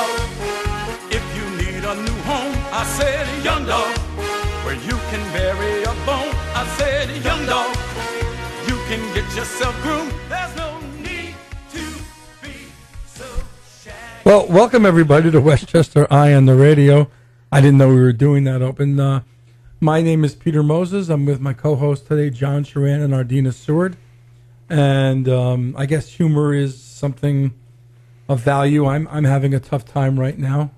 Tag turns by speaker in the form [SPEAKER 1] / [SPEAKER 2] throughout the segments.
[SPEAKER 1] dog. If you need a new home, I said young dog. Where you can bury a bone, I said young dog. You can get yourself groomed. There's no need to be so shabby.
[SPEAKER 2] Well, welcome everybody to Westchester Eye on the Radio. I didn't know we were doing that open. My name is Peter Moses. I'm with my co-host today, John Sharan and Ardina Seward. And I guess humor is something of value. I'm having a tough time right now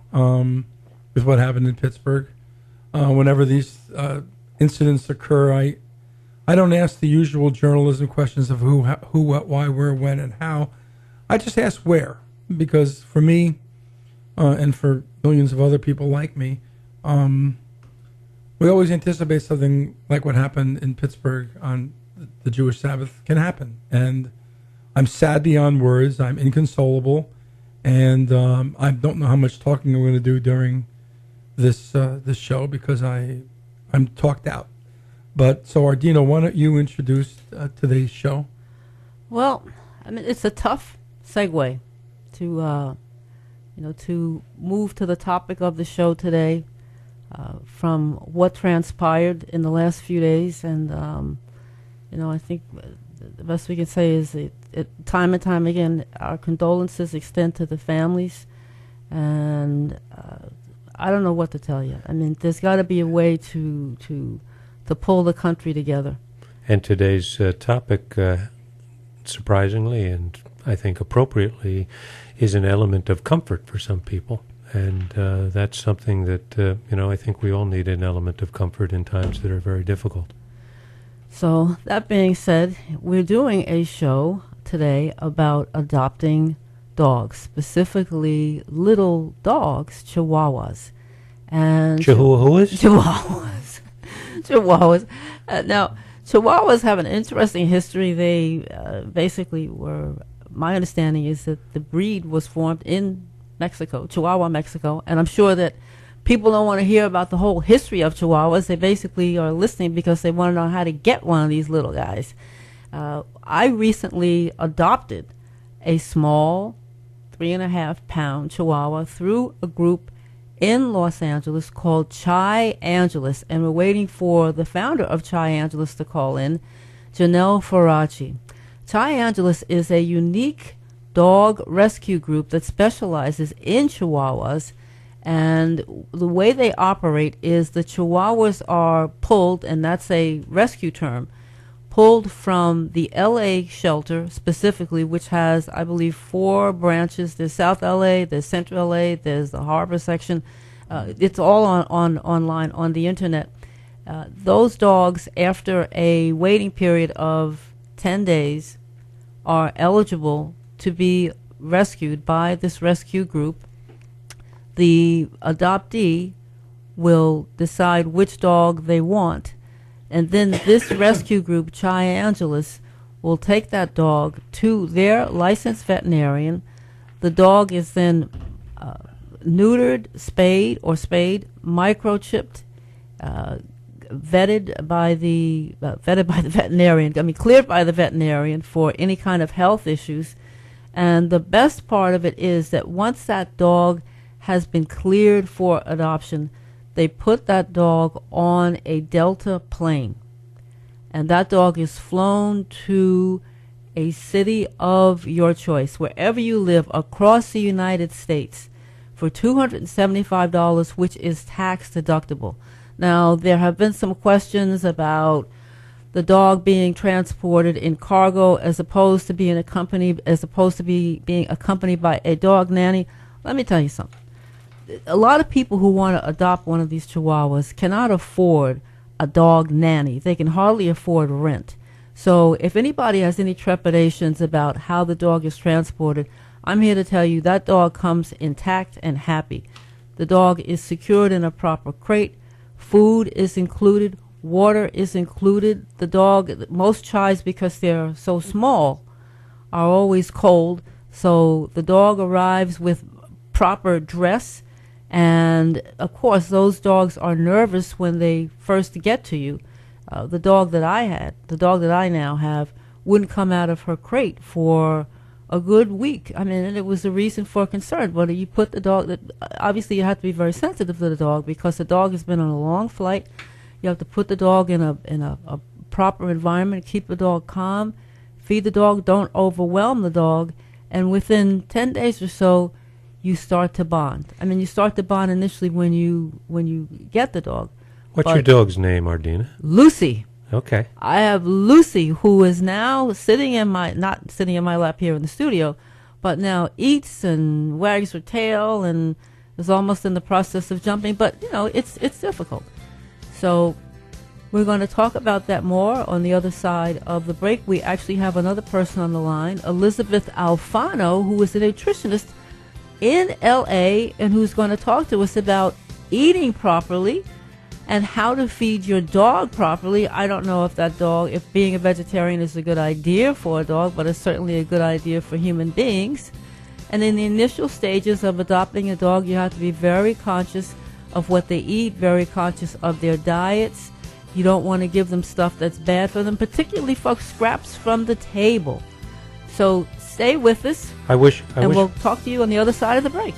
[SPEAKER 2] with what happened in Pittsburgh. Whenever these incidents occur, I don't ask the usual journalism questions of who, what, why, where, when, and how. I just ask where, because for me and for millions of other people like me, we always anticipate something like what happened in Pittsburgh on the Jewish Sabbath can happen. And I'm sad beyond words. I'm inconsolable. And I don't know how much talking I'm going to do during this show because I'm talked out. But so, Ardina, why don't you introduce today's show?
[SPEAKER 3] Well, I mean, it's a tough segue to to move to the topic of the show today from what transpired in the last few days. And, I think the best we can say is time and time again, our condolences extend to the families. And I don't know what to tell you. I mean, there's got to be a way to pull the country together. And
[SPEAKER 4] today's topic, surprisingly and I think appropriately, is an element of comfort for some people. And that's something that, I think we all need an element of comfort in times that are very difficult.
[SPEAKER 3] So that being said, we're doing a show today about adopting dogs, specifically little dogs, Chihuahuas. And
[SPEAKER 4] Chihuahuas?
[SPEAKER 3] Chihuahuas. Chihuahuas. Now, Chihuahuas have an interesting history. They basically were, my understanding is that the breed was formed in Mexico, Chihuahua, Mexico, and I'm sure that people don't want to hear about the whole history of Chihuahuas. They basically are listening because they want to know how to get one of these little guys. I recently adopted a small 3.5-pound Chihuahua through a group in Los Angeles called Chi Angeles, and we're waiting for the founder of Chi Angeles to call in, Janelle Faraci. Chi Angeles is a unique dog rescue group that specializes in Chihuahuas, and the way they operate is the Chihuahuas are pulled, and that's a rescue term, pulled from the LA shelter specifically, which has, I believe, 4 branches. There's South LA, there's Central LA, there's the harbor section. It's all online on the internet. Those dogs, after a waiting period of 10 days, are eligible to be rescued by this rescue group. The adoptee will decide which dog they want, and then this rescue group, Chi Angeles, will take that dog to their licensed veterinarian. The dog is then neutered, spayed, microchipped, vetted by the veterinarian. I mean, cleared by the veterinarian for any kind of health issues. And the best part of it is that once that dog has been cleared for adoption, they put that dog on a Delta plane. And that dog is flown to a city of your choice, wherever you live across the United States, for $275, which is tax deductible. Now, there have been some questions about the dog being transported in cargo as opposed to being accompanied by a dog nanny. Let me tell you something. A lot of people who want to adopt one of these Chihuahuas cannot afford a dog nanny. They can hardly afford rent. So if anybody has any trepidations about how the dog is transported, I'm here to tell you that dog comes intact and happy. The dog is secured in a proper crate. Food is included. Water is included. The dog, most Chis, because they're so small, are always cold. So the dog arrives with proper dress. And, of course, those dogs are nervous when they first get to you. The dog that I now have, wouldn't come out of her crate for a good week. I mean, and it was a reason for concern. Whether you put the dog, obviously you have to be very sensitive to the dog because the dog has been on a long flight. You have to put the dog in a proper environment, keep the dog calm, feed the dog, don't overwhelm the dog, and within 10 days or so, you start to bond. I mean, you start to bond initially when you get the dog.
[SPEAKER 4] What's your dog's name, Ardina?
[SPEAKER 3] Lucy.
[SPEAKER 4] Okay.
[SPEAKER 3] I have Lucy, who is now not sitting in my lap here in the studio, but now eats and wags her tail and is almost in the process of jumping. But, it's difficult. So we're going to talk about that more on the other side of the break. We actually have another person on the line, Elizabeth Alfano, who is a nutritionist in L.A. and who's going to talk to us about eating properly and how to feed your dog properly. I don't know if being a vegetarian is a good idea for a dog, but it's certainly a good idea for human beings. And in the initial stages of adopting a dog, you have to be very conscious of what they eat, very conscious of their diets. You don't want to give them stuff that's bad for them, particularly for scraps from the table. So stay with us. We'll talk to you on the other side of the break.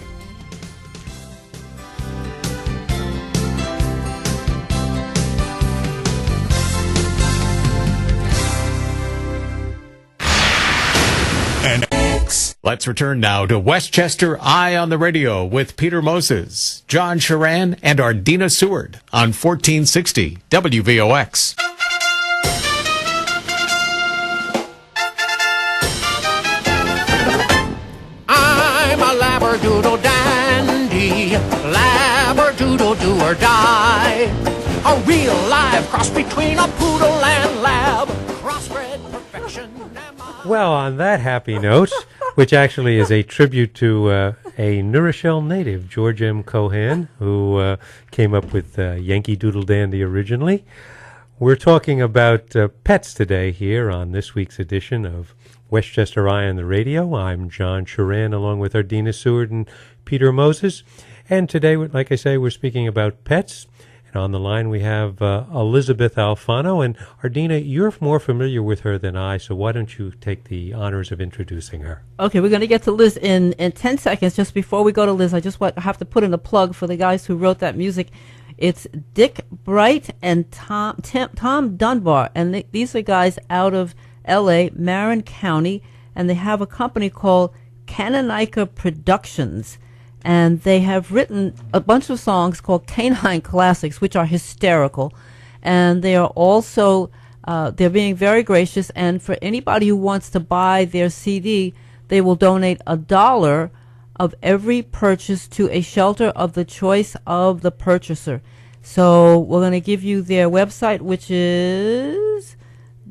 [SPEAKER 5] Let's return now to Westchester Eye on the Radio with Peter Moses, John Sharan, and Ardina Seward on 1460 WVOX.
[SPEAKER 6] I'm a labradoodle dandy, labradoodle do or die. A real live cross between a poodle and lab, crossbred perfection.
[SPEAKER 4] Well, on that happy note, which actually is a tribute to a New Rochelle native, George M. Cohan, who came up with Yankee Doodle Dandy originally. We're talking about pets today here on this week's edition of Westchester Eye on the Radio. I'm John Sharan, along with Ardina Seward and Peter Moses. And today, like I say, we're speaking about pets. And on the line, we have Elizabeth Alfano. And Ardina, you're more familiar with her than I, so why don't you take the honors of introducing her?
[SPEAKER 3] Okay, we're going to get to Liz in 10 seconds. Just before we go to Liz, I have to put in a plug for the guys who wrote that music. It's Dick Bright and Tom Dunbar. And these are guys out of L.A., Marin County. And they have a company called Canonica Productions. And they have written a bunch of songs called Canine Classics, which are hysterical. And they are also, they're being very gracious. And for anybody who wants to buy their CD, they will donate $1 of every purchase to a shelter of the choice of the purchaser. So we're going to give you their website, which is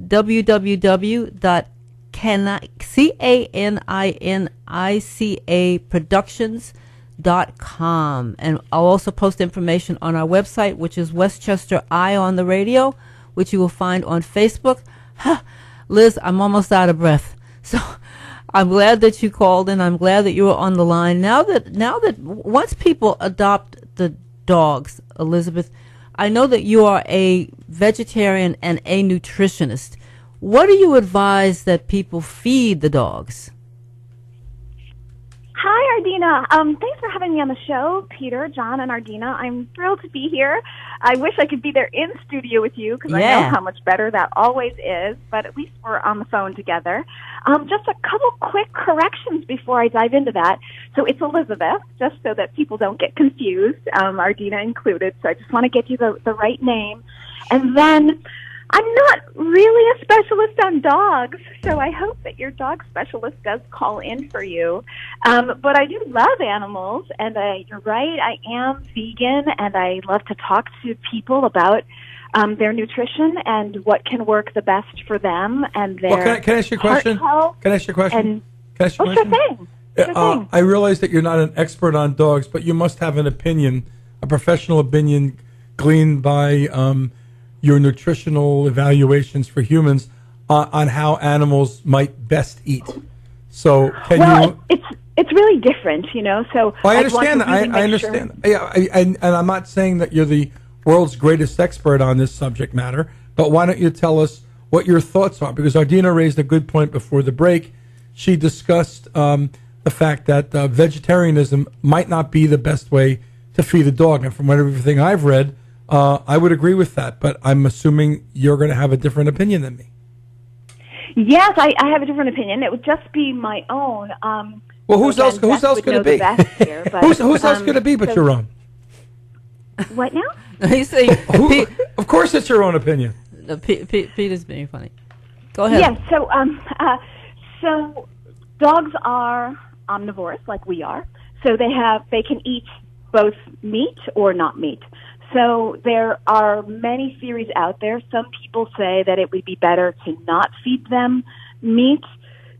[SPEAKER 3] www.canicaproductions.com. And I'll also post information on our website, which is Westchester Eye on the Radio, which you will find on Facebook. Liz, I'm almost out of breath. So I'm glad that you called and I'm glad that you were on the line. Now that once people adopt the dogs, Elizabeth, I know that you are a vegetarian and a nutritionist. What do you advise that people feed the dogs?
[SPEAKER 7] Hi, Ardina. Thanks for having me on the show, Peter, John, and Ardina. I'm thrilled to be here. I wish I could be there in studio with you because I know how much better that always is, but at least we're on the phone together. Just a couple quick corrections before I dive into that. So it's Elizabeth, just so that people don't get confused, Ardina included. So I just want to get you the right name. And then I'm not really a specialist on dogs, so I hope that your dog specialist does call in for you. But I do love animals, and you're right, I am vegan, and I love to talk to people about their nutrition and what can work the best for them and their
[SPEAKER 2] can I ask you a question?
[SPEAKER 7] Health.
[SPEAKER 2] Can I ask you a question?
[SPEAKER 7] Sure thing. Sure thing.
[SPEAKER 2] I realize that you're not an expert on dogs, but you must have an opinion, a professional opinion gleaned by your nutritional evaluations for humans on how animals might best eat. So
[SPEAKER 7] it's really different, you know. So
[SPEAKER 2] I understand that. I understand. Sure. Yeah, and I'm not saying that you're the world's greatest expert on this subject matter, but why don't you tell us what your thoughts are? Because Ardina raised a good point before the break she discussed the fact that vegetarianism might not be the best way to feed a dog. And from everything I've read, I would agree with that. But I'm assuming you're going to have a different opinion than me.
[SPEAKER 7] Yes, I have a different opinion. It would just be my own.
[SPEAKER 2] Well, who's else could it be?
[SPEAKER 7] Here, but,
[SPEAKER 2] who's else could it be but your own?
[SPEAKER 7] What now?
[SPEAKER 3] He's saying,
[SPEAKER 2] of course, it's your own opinion.
[SPEAKER 3] Peter's being funny. Go ahead.
[SPEAKER 7] Yeah. So dogs are omnivores, like we are. So they can eat both meat or not meat. So there are many theories out there. Some people say that it would be better to not feed them meat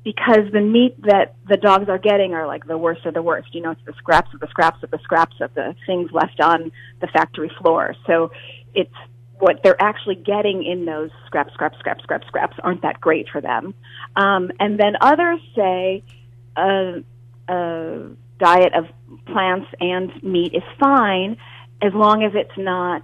[SPEAKER 7] because the meat that the dogs are getting are like the worst of the worst. It's the scraps of the scraps of the scraps of the things left on the factory floor. So it's what they're actually getting in those scraps aren't that great for them. And then others say a diet of plants and meat is fine as long as it's not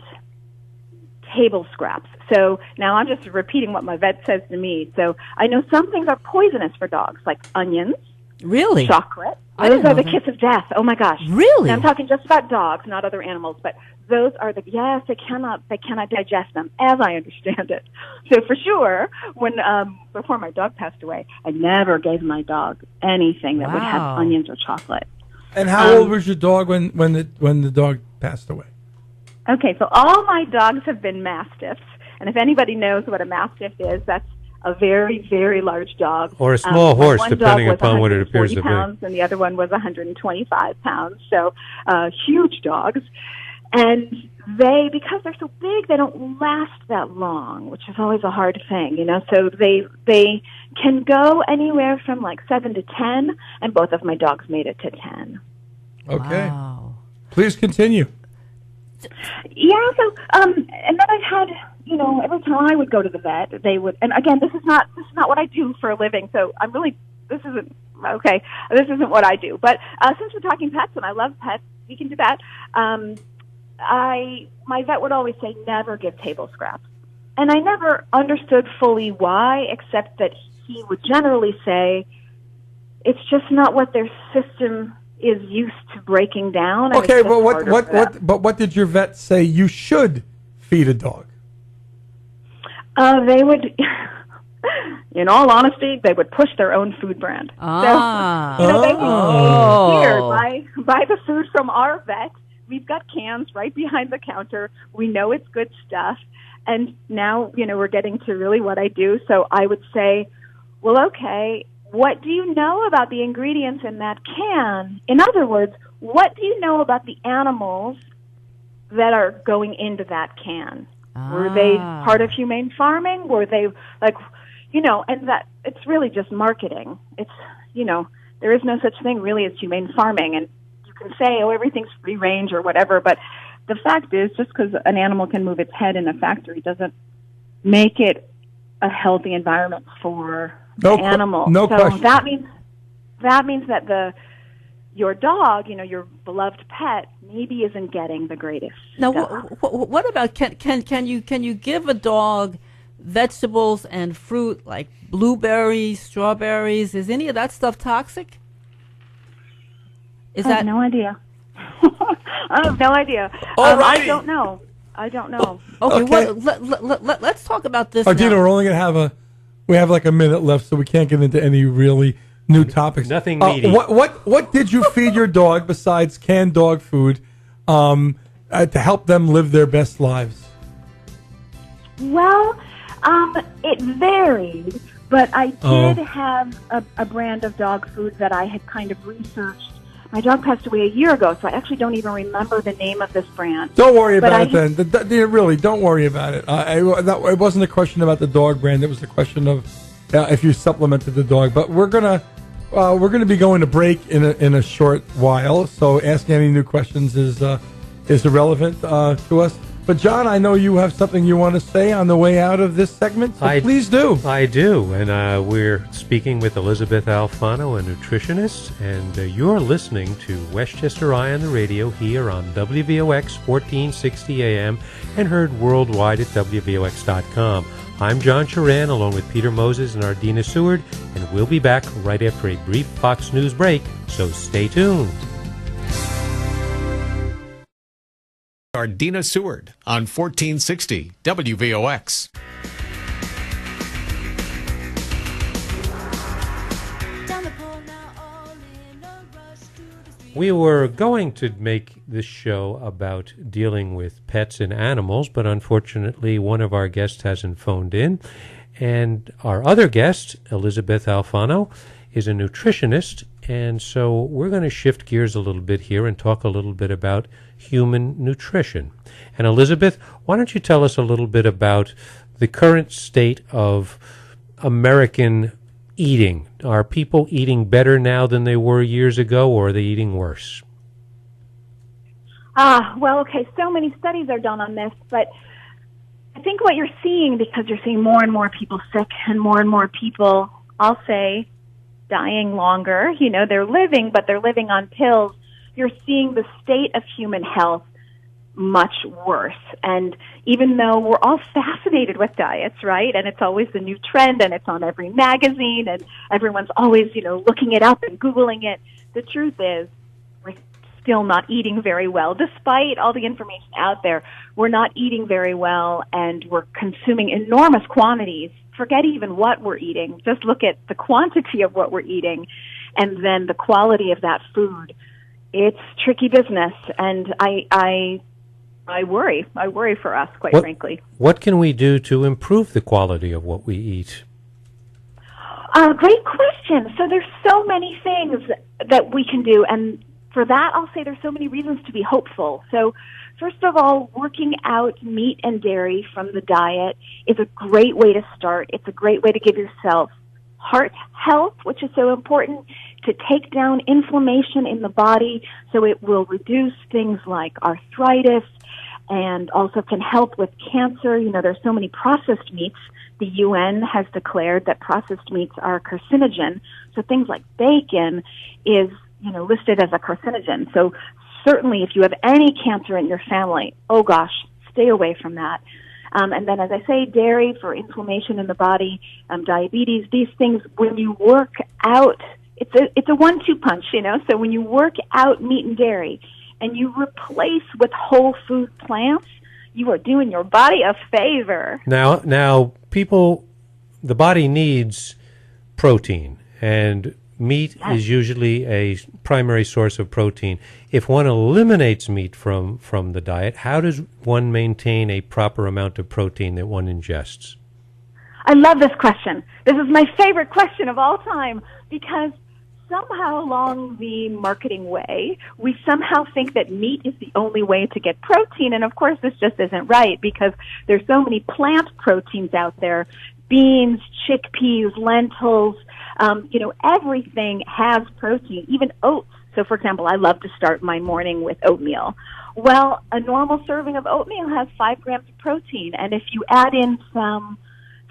[SPEAKER 7] table scraps. So now I'm just repeating what my vet says to me. So I know some things are poisonous for dogs, like onions.
[SPEAKER 3] Really?
[SPEAKER 7] Chocolate. Those are the kiss of death. Oh my gosh.
[SPEAKER 3] Really?
[SPEAKER 7] Now, I'm talking just about dogs, not other animals, but those are they cannot digest them, as I understand it. So for sure, when before my dog passed away, I never gave my dog anything that would have onions or chocolate.
[SPEAKER 2] And how old was your dog when the dog passed away?
[SPEAKER 7] Okay, so all my dogs have been Mastiffs, and if anybody knows what a Mastiff is, that's a very, very large dog.
[SPEAKER 4] Or a small horse, depending upon what it appears to be.
[SPEAKER 7] Pounds, and the other one was 125 pounds, so huge dogs. And because they're so big, they don't last that long, which is always a hard thing, So they can go anywhere from like 7 to 10, and both of my dogs made it to 10.
[SPEAKER 2] Okay.
[SPEAKER 3] Wow.
[SPEAKER 2] Please continue.
[SPEAKER 7] Yeah, so and then I've had, every time I would go to the vet, they would, and again, this is not what I do for a living, so this isn't what I do. But since we're talking pets, and I love pets, we can do that. My vet would always say, never give table scraps. And I never understood fully why, except that he would generally say, it's just not what their system is used to breaking down.
[SPEAKER 2] Okay, but what did your vet say you should feed a dog?
[SPEAKER 7] They would, in all honesty, they would push their own food brand. So, they would here, buy the food from our vet. We've got cans right behind the counter. We know it's good stuff. And now, we're getting to really what I do. So I would say, well, okay, what do you know about the ingredients in that can? In other words, what do you know about the animals that are going into that can? Were they part of humane farming? Were they and that it's really just marketing. It's, there is no such thing really as humane farming. And you can say, everything's free range or whatever, but the fact is just because an animal can move its head in a factory doesn't make it a healthy environment for the animal.
[SPEAKER 2] No question.
[SPEAKER 7] That means that your dog, your beloved pet, maybe isn't getting the greatest.
[SPEAKER 3] Now,
[SPEAKER 7] stuff.
[SPEAKER 3] What about can you give a dog vegetables and fruit like blueberries, strawberries? Is any of that stuff toxic?
[SPEAKER 7] I have no idea. I have no idea. I don't know.
[SPEAKER 3] Okay. Let's talk about this.
[SPEAKER 2] Ardina,
[SPEAKER 3] now.
[SPEAKER 2] we're only going to we have like a minute left, so we can't get into any really new topics.
[SPEAKER 4] Nothing meaty.
[SPEAKER 2] What did you feed your dog besides canned dog food to help them live their best lives?
[SPEAKER 7] Well, it varied, but I did have a brand of dog food that I had kind of researched. My dog passed away a year ago, so I actually don't even remember the name of this brand.
[SPEAKER 2] Don't worry about it then. Really, don't worry about it. It wasn't a question about the dog brand. It was a question of if you supplemented the dog. But we're gonna be going to break in a short while. So asking any new questions is irrelevant to us. But, John, I know you have something you want to say on the way out of this segment, so please do.
[SPEAKER 4] I do, and we're speaking with Elizabeth Alfano, a nutritionist, and you're listening to Westchester Eye on the Radio here on WVOX 1460 AM and heard worldwide at WVOX.com. I'm John Charan, along with Peter Moses and Ardina Seward, and we'll be back right after a brief Fox News break, so stay tuned.
[SPEAKER 5] Ardina Seward on 1460 WVOX.
[SPEAKER 4] We were going to make this show about dealing with pets and animals, but unfortunately one of our guests hasn't phoned in. And our other guest, Elizabeth Alfano, is a nutritionist, and so we're going to shift gears a little bit here and talk a little bit about human nutrition. And Elizabeth, why don't you tell us a little bit about the current state of American eating? Are people eating better now than they were years ago, or are they eating worse?
[SPEAKER 7] Well, okay, so many studies are done on this, but I think what you're seeing, because you're seeing more and more people sick and more people, I'll say, dying longer. You know, they're living, but they're living on pills. You're seeing the state of human health much worse. And even though we're all fascinated with diets, right, and it's always the new trend and it's on every magazine and everyone's always, you know, looking it up and Googling it, the truth is we're still not eating very well. Despite all the information out there, we're not eating very well, and we're consuming enormous quantities. Forget even what we're eating. Just look at the quantity of what we're eating and then the quality of that food. It's tricky business, and I worry. I worry for us, quite frankly.
[SPEAKER 4] What can we do to improve the quality of what we eat?
[SPEAKER 7] Great question. So there's so many things that we can do, and for that, I'll say there's so many reasons to be hopeful. So first of all, working out meat and dairy from the diet is a great way to start. It's a great way to give yourself heart health, which is so important, to take down inflammation in the body, so it will reduce things like arthritis and also can help with cancer. You know, there's so many processed meats. The UN has declared that processed meats are carcinogen. So things like bacon is, you know, listed as a carcinogen. So certainly if you have any cancer in your family, oh gosh, stay away from that. And then, as I say, dairy for inflammation in the body, diabetes, these things, when you work out, it's a 1-2 punch, you know. So when you work out meat and dairy and you replace with whole food plants, you are doing your body a favor.
[SPEAKER 4] Now, people, the body needs protein, and meat is usually a primary source of protein. If one eliminates meat from the diet, how does one maintain a proper amount of protein that one ingests?
[SPEAKER 7] I love this question. This is my favorite question of all time, because somehow along the marketing way, we somehow think that meat is the only way to get protein. And of course, this just isn't right, because there's so many plant proteins out there. Beans, chickpeas, lentils, you know, everything has protein, even oats. So, for example, I love to start my morning with oatmeal. Well, a normal serving of oatmeal has 5 grams of protein. And if you add in some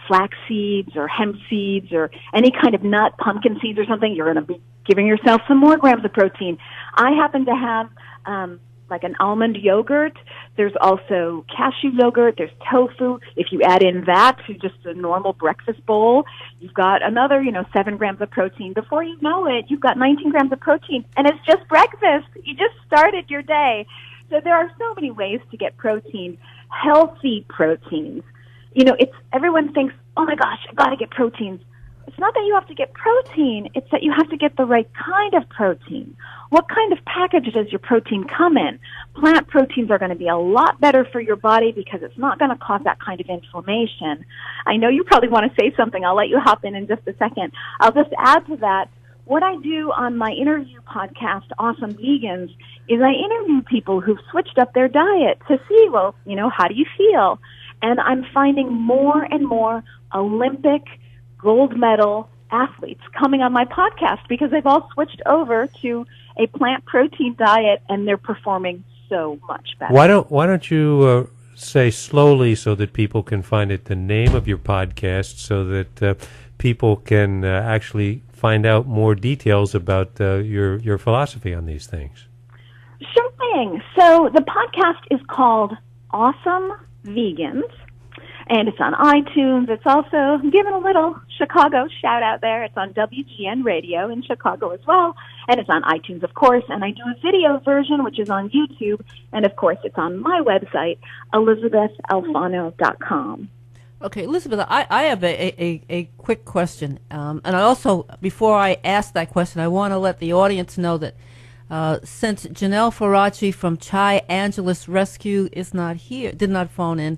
[SPEAKER 7] flax seeds or hemp seeds or any kind of nut, pumpkin seeds or something, you're going to be giving yourself some more grams of protein. I happen to have like an almond yogurt. There's also cashew yogurt. There's tofu. If you add in that to just a normal breakfast bowl, you've got another, 7 grams of protein. Before you know it, you've got 19 grams of protein, and it's just breakfast. You just started your day. So there are so many ways to get protein, healthy proteins. Everyone thinks, oh my gosh, I've got to get proteins. It's not that you have to get protein, it's that you have to get the right kind of protein. What kind of package does your protein come in? Plant proteins are going to be a lot better for your body because it's not going to cause that kind of inflammation. I know you probably want to say something. I'll let you hop in just a second. I'll just add to that. What I do on my interview podcast, Awesome Vegans, is I interview people who've switched up their diet to see, how do you feel? And I'm finding more and more Olympic gold medal athletes coming on my podcast because they've all switched over to a plant protein diet and they're performing so much better.
[SPEAKER 4] Why don't you say slowly so that people can find it, the name of your podcast, so that people can actually find out more details about your philosophy on these things?
[SPEAKER 7] Sure thing. So the podcast is called Awesome Vegans, and it's on iTunes. It's also giving a little Chicago shout out there. It's on WGN Radio in Chicago as well, and it's on iTunes, of course. And I do a video version, which is on YouTube, and of course, it's on my website, ElizabethAlfano.com.
[SPEAKER 3] Okay, Elizabeth, I have a quick question. And I also, before I ask that question, I want to let the audience know that since Janelle Faraci from Chi Angeles Rescue is not here, did not phone in,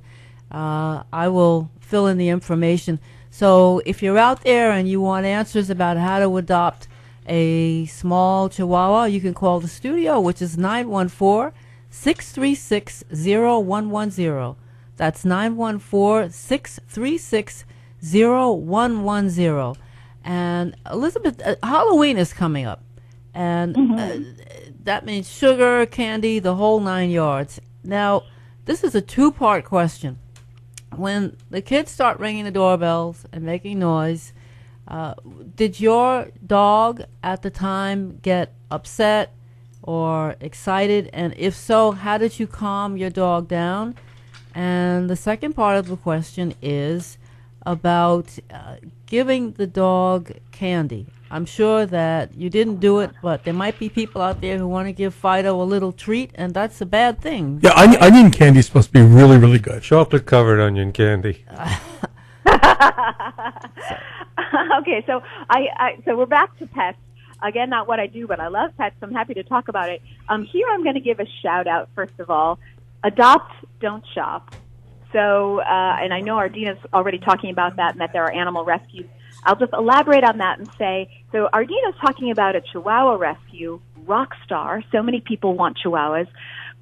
[SPEAKER 3] I will fill in the information. So if you're out there and you want answers about how to adopt a small Chihuahua, you can call the studio, which is 914-636-0110. That's 914-636-0110. And Elizabeth, Halloween is coming up. And that means sugar, candy, the whole 9 yards. Now, this is a two-part question. When the kids start ringing the doorbells and making noise, did your dog at the time get upset or excited? And if so, how did you calm your dog down? And the second part of the question is about giving the dog candy. I'm sure that you didn't do it, but there might be people out there who want to give Fido a little treat, and that's a bad thing.
[SPEAKER 2] Yeah, onion candy is supposed to be really, really good.
[SPEAKER 4] Chocolate-covered onion candy.
[SPEAKER 7] Okay, so so we're back to pets. Again, not what I do, but I love pets, so I'm happy to talk about it. Here I'm going to give a shout-out, first of all. Adopt, don't shop. So, and I know Ardina's already talking about that and that there are animal rescues. I'll just elaborate on that and say, so Ardina's talking about a Chihuahua rescue, Rockstar. So many people want Chihuahuas.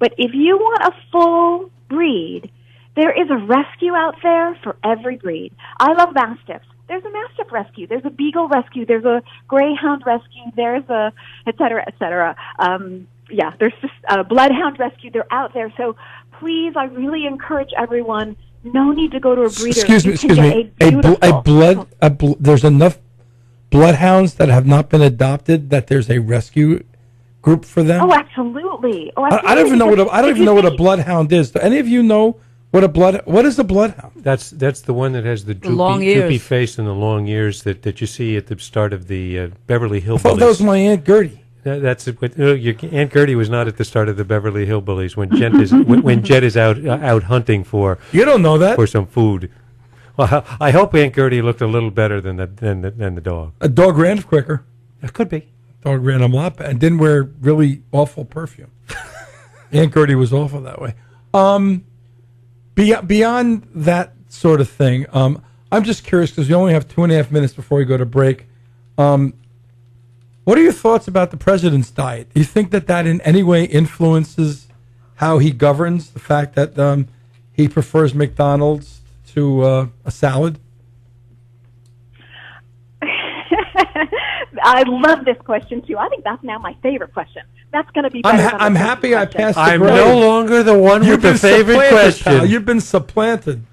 [SPEAKER 7] But if you want a full breed, there is a rescue out there for every breed. I love Mastiffs. There's a Mastiff rescue. There's a Beagle rescue. There's a Greyhound rescue. There's a et cetera, et cetera. There's just a Bloodhound rescue. They're out there. So please, I really encourage everyone, no need to go to a breeder.
[SPEAKER 2] Excuse me. There's enough bloodhounds that have not been adopted that there's a rescue group for them.
[SPEAKER 7] Oh, absolutely.
[SPEAKER 2] I don't even know what a bloodhound is. Do any of you know what is a bloodhound?
[SPEAKER 4] That's the one that has the droopy face and the long ears that you see at the start of the Beverly Hillbillies.
[SPEAKER 2] I thought that was my Aunt Gertie.
[SPEAKER 4] That's it. Your Aunt Gertie was not at the start of the Beverly Hillbillies when Jet is out hunting for.
[SPEAKER 2] You don't know that
[SPEAKER 4] for some food. Well, I hope Aunt Gertie looked a little better than the dog.
[SPEAKER 2] A dog ran quicker.
[SPEAKER 4] It could be.
[SPEAKER 2] Dog ran a lot better and didn't wear really awful perfume. Aunt Gertie was awful that way. Beyond that sort of thing, I'm just curious because we only have 2.5 minutes before we go to break. What are your thoughts about the president's diet? Do you think that in any way influences how he governs? The fact that he prefers McDonald's to a salad?
[SPEAKER 7] I love this question, too. I think that's now my favorite question. That's going to be better
[SPEAKER 2] I'm happy I passed the
[SPEAKER 4] I'm
[SPEAKER 2] grade.
[SPEAKER 4] no longer the one with the favorite question.
[SPEAKER 2] Pal. You've been supplanted.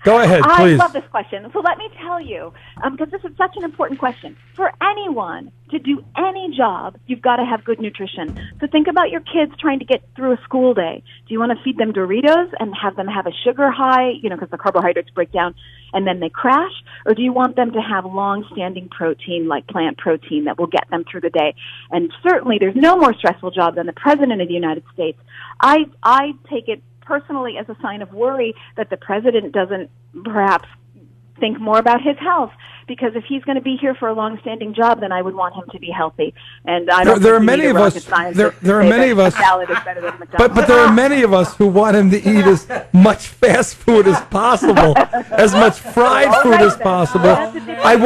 [SPEAKER 2] Go ahead, please.
[SPEAKER 7] I love this question. So let me tell you, because this is such an important question. For anyone to do any job, you've got to have good nutrition. So think about your kids trying to get through a school day. Do you want to feed them Doritos and have them have a sugar high, because the carbohydrates break down and then they crash? Or do you want them to have long-standing protein like plant protein that will get them through the day? And certainly there's no more stressful job than the President of the United States. I take it personally as a sign of worry that the president doesn't perhaps think more about his health, because if he's going to be here for a long-standing job, then I would want him to be healthy. And I don't.
[SPEAKER 2] There are many of us. There are many of us.
[SPEAKER 7] Salad is better than McDonald's.
[SPEAKER 2] But there are many of us who want him to eat as much fast food as possible, as much fried food as possible. I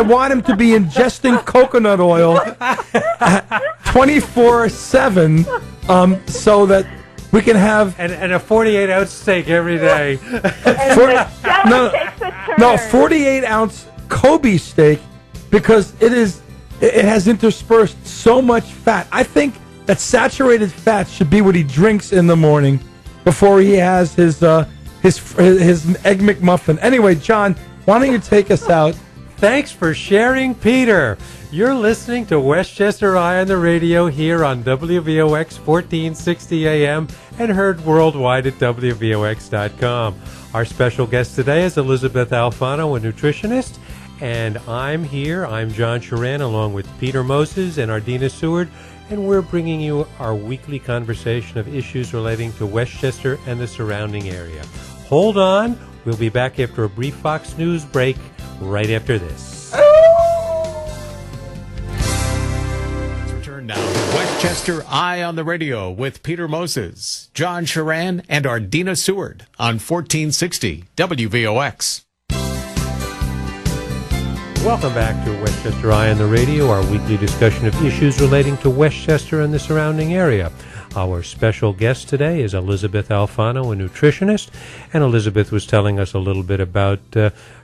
[SPEAKER 2] want him to be ingesting coconut oil 24/7, so that we can have
[SPEAKER 4] and a 48-ounce steak every day.
[SPEAKER 2] 48-ounce Kobe steak, because it has interspersed so much fat. I think that saturated fat should be what he drinks in the morning, before he has his Egg McMuffin. Anyway, John, why don't you take us out?
[SPEAKER 4] Thanks for sharing, Peter. You're listening to Westchester Eye on the radio here on WVOX 1460 AM and heard worldwide at WVOX.com. Our special guest today is Elizabeth Alfano, a nutritionist, and I'm here. I'm John Sharan, along with Peter Moses and Ardina Seward, and we're bringing you our weekly conversation of issues relating to Westchester and the surrounding area. Hold on. We'll be back after a brief Fox News break right after this.
[SPEAKER 5] Turn now to Westchester Eye on the Radio with Peter Moses, John Sharan, and Ardina Seward on 1460 WVOX.
[SPEAKER 4] Welcome back to Westchester Eye on the Radio, our weekly discussion of issues relating to Westchester and the surrounding area. Our special guest today is Elizabeth Alfano, a nutritionist, and Elizabeth was telling us a little bit about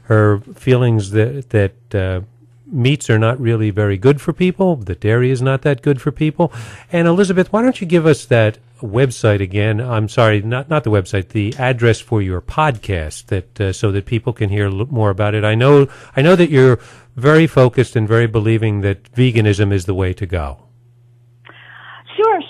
[SPEAKER 4] her feelings that meats are not really very good for people, that dairy is not that good for people. And Elizabeth, why don't you give us that website again? I'm sorry, not the website, the address for your podcast, that so that people can hear more about it. I know that you're very focused and very believing that veganism is the way to go.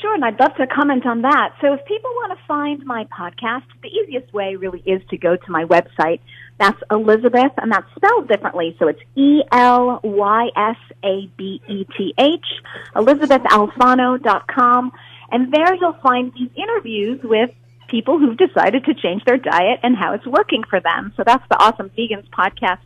[SPEAKER 7] Sure, and I'd love to comment on that. So if people want to find my podcast, the easiest way really is to go to my website. That's Elizabeth, and that's spelled differently, so it's ELYSABETH, ElizabethAlfano.com, and there you'll find these interviews with people who've decided to change their diet and how it's working for them. So that's the Awesome Vegans podcast.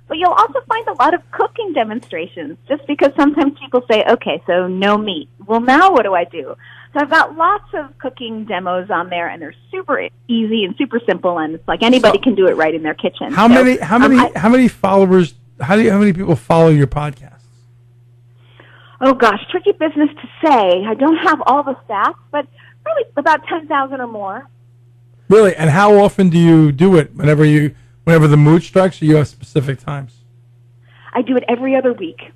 [SPEAKER 7] But you'll also find a lot of cooking demonstrations, just because sometimes people say, okay, so no meat. Well, now what do I do? So I've got lots of cooking demos on there, and they're super easy and super simple, and it's like anybody can do it right in their kitchen.
[SPEAKER 2] How many followers? How many people follow your podcasts?
[SPEAKER 7] Oh gosh, tricky business to say. I don't have all the stats, but probably about 10,000 or more.
[SPEAKER 2] Really? And how often do you do it? Whenever the mood strikes, or you have specific times?
[SPEAKER 7] I do it every other week.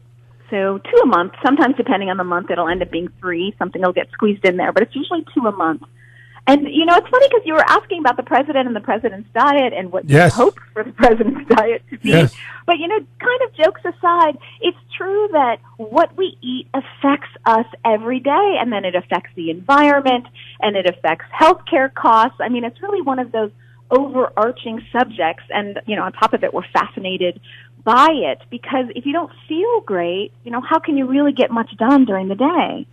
[SPEAKER 7] So 2 a month. Sometimes, depending on the month, it'll end up being 3. Something will get squeezed in there, but it's usually 2 a month. And, you know, it's funny because you were asking about the president and the president's diet and what you hope for the president's diet to be.
[SPEAKER 2] Yes.
[SPEAKER 7] But, you know, kind of jokes aside, it's true that what we eat affects us every day, and then it affects the environment, and it affects healthcare costs. I mean, it's really one of those overarching subjects, and, you know, on top of it, we're fascinated by it, because if you don't feel great, you know, how can you really get much done during the day?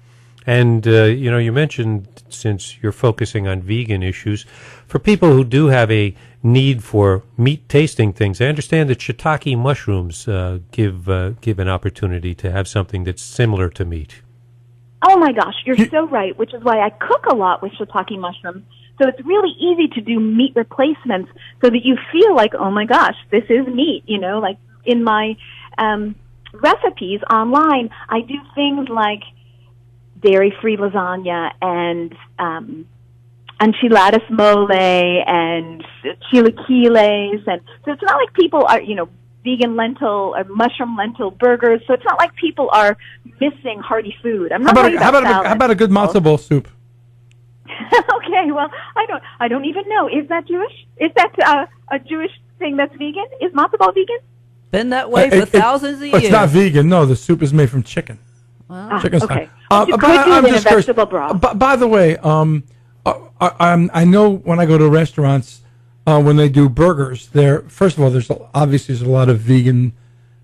[SPEAKER 4] And, you know, you mentioned, since you're focusing on vegan issues, for people who do have a need for meat-tasting things, I understand that shiitake mushrooms give an opportunity to have something that's similar to meat.
[SPEAKER 7] Oh, my gosh, you're so right, which is why I cook a lot with shiitake mushrooms. So it's really easy to do meat replacements so that you feel like, oh, my gosh, this is meat, you know, like in my recipes online, I do things like dairy-free lasagna and enchiladas mole and chilaquiles, and so it's not like people are, you know, vegan lentil or mushroom lentil burgers. So it's not like people are missing hearty food. I'm not talking about salad.
[SPEAKER 2] How about a good matzo ball soup?
[SPEAKER 7] Okay, well, I don't even know. Is that Jewish? Is that a Jewish thing that's vegan? Is matzo ball vegan?
[SPEAKER 3] Been that way for thousands of years.
[SPEAKER 2] It's not vegan. No, the soup is made from chicken. Chicken
[SPEAKER 7] okay.
[SPEAKER 2] style.
[SPEAKER 7] You could do it in a vegetable broth.
[SPEAKER 2] By the way, I know when I go to restaurants, when they do burgers, first of all, there's a lot of vegan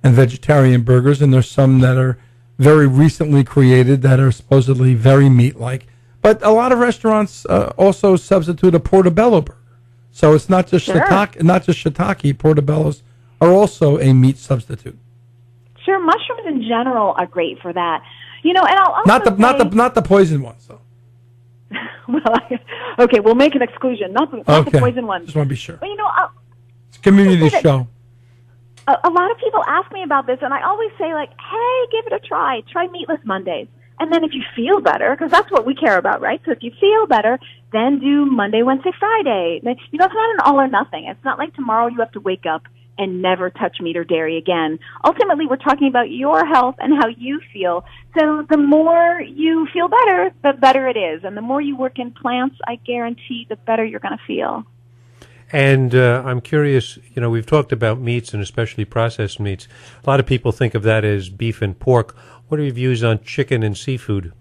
[SPEAKER 2] and vegetarian burgers, and there's some that are very recently created that are supposedly very meat-like. But a lot of restaurants also substitute a portobello burger, so it's not just shiitake. Not just shiitake. Portobellos are also a meat substitute.
[SPEAKER 7] Sure, mushrooms in general are great for that. You know, and I'll also
[SPEAKER 2] not the poison ones though.
[SPEAKER 7] Well, okay, we'll make an exclusion. Not the poison ones.
[SPEAKER 2] Just want to be sure.
[SPEAKER 7] But you know,
[SPEAKER 2] it's a community show.
[SPEAKER 7] A lot of people ask me about this, and I always say, like, hey, give it a try. Try Meatless Mondays. And then if you feel better, because that's what we care about, right? So if you feel better, then do Monday, Wednesday, Friday. You know, it's not an all or nothing. It's not like tomorrow you have to wake up and never touch meat or dairy again. Ultimately, we're talking about your health and how you feel. So the more you feel better, the better it is. And the more you work in plants, I guarantee the better you're going to feel.
[SPEAKER 4] And I'm curious, we've talked about meats and especially processed meats. A lot of people think of that as beef and pork. What are your views on chicken and seafood?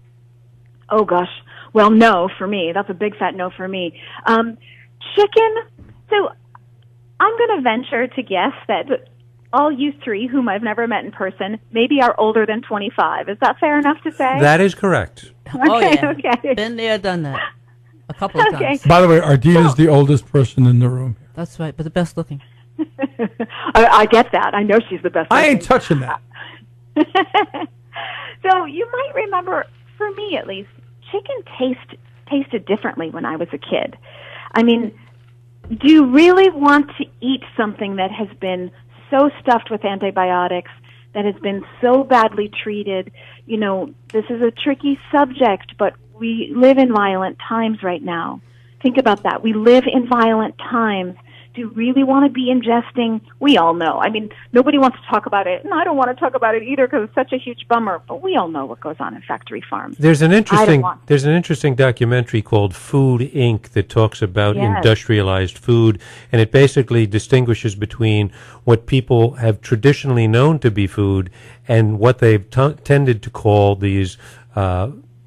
[SPEAKER 7] Oh, gosh. Well, no for me. That's a big fat no for me. Chicken, so I'm going to venture to guess that all you three, whom I've never met in person, maybe are older than 25. Is that fair enough to say?
[SPEAKER 4] That is correct.
[SPEAKER 7] Okay.
[SPEAKER 3] Been there, done that. A couple of times.
[SPEAKER 2] By the way, Ardina's the oldest person in the room.
[SPEAKER 3] That's right, but the best looking.
[SPEAKER 7] I get that. I know she's the best looking.
[SPEAKER 2] I ain't touching that.
[SPEAKER 7] So you might remember, for me at least, chicken tasted differently when I was a kid. I mean, do you really want to eat something that has been so stuffed with antibiotics, that has been so badly treated? This is a tricky subject, but we live in violent times right now. Think about that. We live in violent times. Do you really want to be ingesting? We all know. I mean, nobody wants to talk about it, and I don't want to talk about it either because it's such a huge bummer. But we all know what goes on in factory farms.
[SPEAKER 4] There's an interesting documentary called Food Inc. that talks about industrialized food, and it basically distinguishes between what people have traditionally known to be food and what they've tended to call these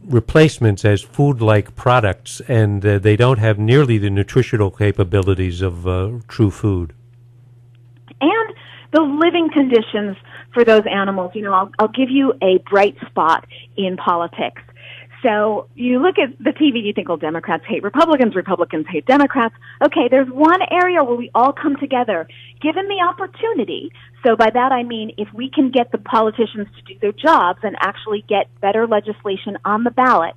[SPEAKER 4] replacements as food-like products, and they don't have nearly the nutritional capabilities of true food.
[SPEAKER 7] And the living conditions for those animals. I'll give you a bright spot in politics. So you look at the TV, you think, Democrats hate Republicans, Republicans hate Democrats. Okay, there's one area where we all come together, given the opportunity. So by that I mean if we can get the politicians to do their jobs and actually get better legislation on the ballot,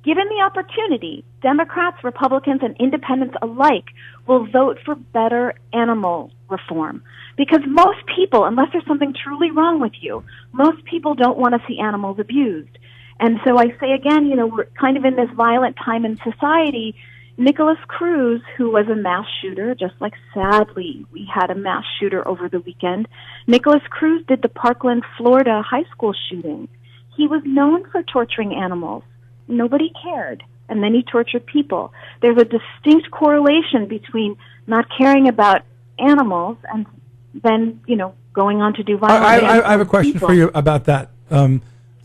[SPEAKER 7] given the opportunity, Democrats, Republicans, and independents alike will vote for better animal reform. Because most people, unless there's something truly wrong with you, most people don't want to see animals abused. And so I say again, we're kind of in this violent time in society. Nicholas Cruz, who was a mass shooter, just like sadly we had a mass shooter over the weekend. Nicholas Cruz did the Parkland, Florida high school shooting. He was known for torturing animals. Nobody cared. And then he tortured people. There's a distinct correlation between not caring about animals and then, going on to do violence.
[SPEAKER 2] I have a question for you about that.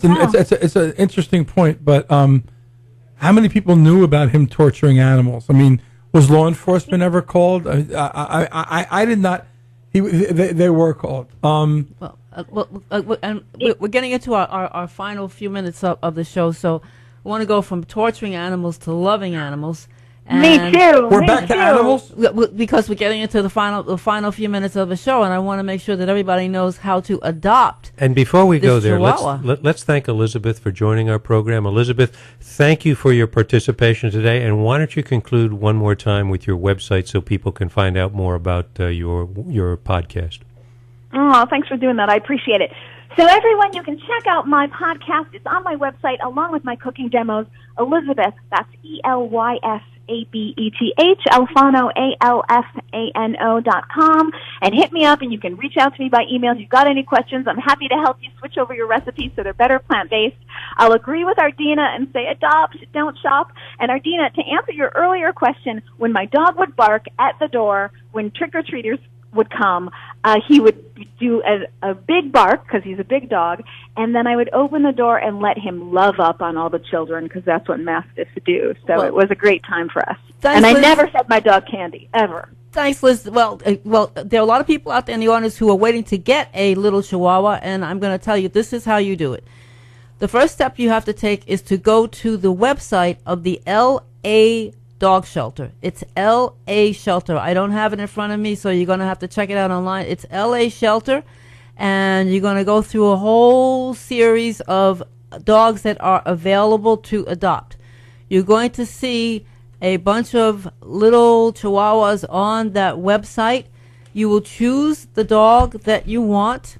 [SPEAKER 2] It's an interesting point, but how many people knew about him torturing animals? I mean, was law enforcement ever called? I did not. They were called.
[SPEAKER 3] And we're getting into our final few minutes of the show, so we want to go from torturing animals to loving animals.
[SPEAKER 7] And me too.
[SPEAKER 2] We're back to animals
[SPEAKER 3] because we're getting into the final few minutes of the show, and I want to make sure that everybody knows how to adopt.
[SPEAKER 4] And before we go there,
[SPEAKER 3] Chihuahua.
[SPEAKER 4] let's thank Elizabeth for joining our program. Elizabeth, thank you for your participation today. And why don't you conclude one more time with your website so people can find out more about your podcast?
[SPEAKER 7] Oh, thanks for doing that. I appreciate it. So everyone, you can check out my podcast. It's on my website along with my cooking demos. Elizabeth, that's ELYSABETH, Alfano, ALFANO.com, and hit me up, and you can reach out to me by email if you've got any questions. I'm happy to help you switch over your recipes so they're better plant-based. I'll agree with Ardina and say adopt, don't shop. And Ardina, to answer your earlier question, when my dog would bark at the door when trick-or-treaters would come, he would do a big bark because he's a big dog, and then I would open the door and let him love up on all the children because that's what mastiffs do. So it was a great time for us. And I never fed my dog candy, ever.
[SPEAKER 3] Thanks, Liz. Well, there are a lot of people out there in the audience who are waiting to get a little Chihuahua, and I'm going to tell you this is how you do it. The first step you have to take is to go to the website of the L.A. Dog Shelter. It's L.A. Shelter. I don't have it in front of me, so you're going to have to check it out online. It's L.A. Shelter, and you're going to go through a whole series of dogs that are available to adopt. You're going to see a bunch of little Chihuahuas on that website. You will choose the dog that you want.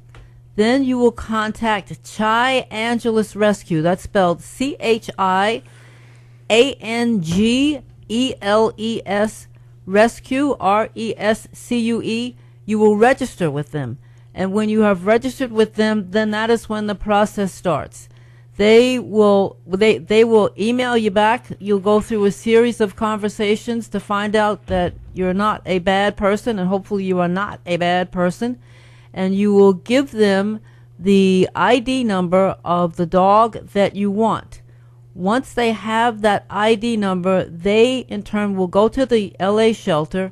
[SPEAKER 3] Then you will contact Chiangelis Rescue. That's spelled CHIANGELES Rescue, RESCUE. you will register with them. And when you have registered with them, then that is when the process starts. They will email you back. You'll go through a series of conversations to find out that you're not a bad person, and hopefully you are not a bad person. And you will give them the ID number of the dog that you want. Once they have that ID number, they in turn will go to the LA shelter,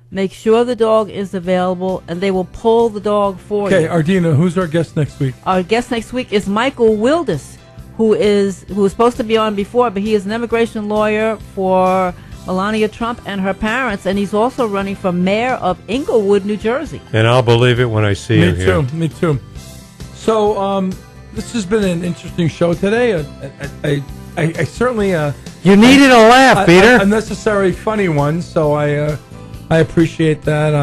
[SPEAKER 3] make sure the dog is available, and they will pull the dog for you.
[SPEAKER 2] Okay, Ardina, who's our guest next week?
[SPEAKER 3] Our guest next week is Michael Wildis, who was supposed to be on before, but he is an immigration lawyer for Melania Trump and her parents, and he's also running for mayor of Inglewood, New Jersey.
[SPEAKER 4] And I'll believe it when I see him here.
[SPEAKER 2] Me too. So this has been an interesting show today. I certainly
[SPEAKER 4] you needed a laugh, Peter.
[SPEAKER 2] A necessary funny one. So I appreciate that.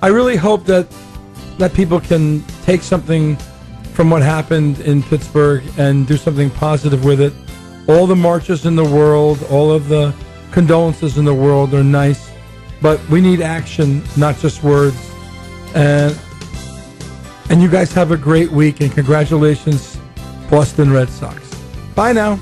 [SPEAKER 2] I really hope that people can take something from what happened in Pittsburgh and do something positive with it. All the marches in the world, all of the condolences in the world are nice, but we need action, not just words. And you guys have a great week, and congratulations, Boston Red Sox. Bye now.